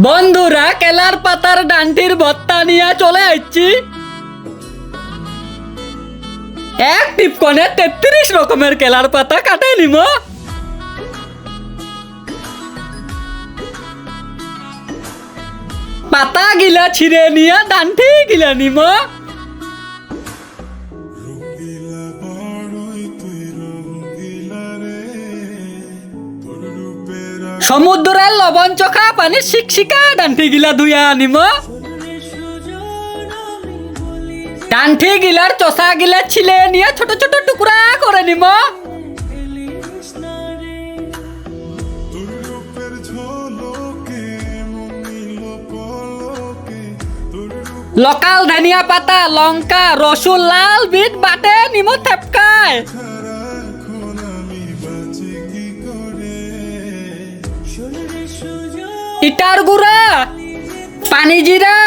বন্ধুরা কেলার পাতার ডান্টির ভর্তা নিয়ে চলে আসছি। এক টিপকনে 33 রকমের কেলার পাতা কাটে নিব। পাতা গিলা ছিঁড়ে নিয়ে ডান্টি গিলা নিব। সমুদ্রের লবণ চোখা পানি শিকশিকা ডান্টি গিলা ধুইয়া আনিব। ডান্টি গিলার চষা গিলা ছিলে নিয়ে ছোট ছোট টুকরা করে নিব। লোকাল ধনিয়া পাতা লঙ্কা রসুন লাল বিট বাটে নিম থেপকায়। ইটার গুঁড়া পানি জিরা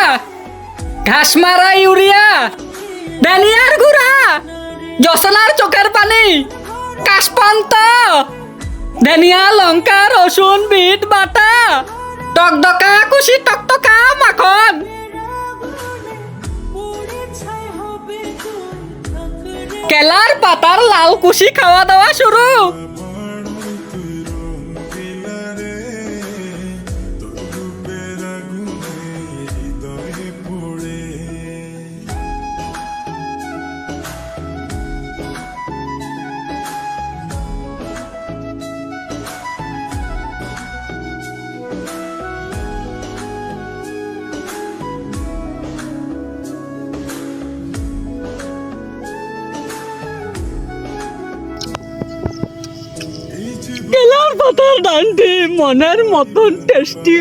ঘাস মারা ইউরিয়া ধনিয়ার গুঁড়া জসনার চোখের পানি কাশপান্ত ধনিয়া লঙ্কা রসুন বিট বাটা টকটকা কুশি টকটকা মাখন। কেলার পাতার লাল কুশি খাওয়া দাওয়া শুরু। কেলার পাতার ডান্টি মনের মতন টেস্টি।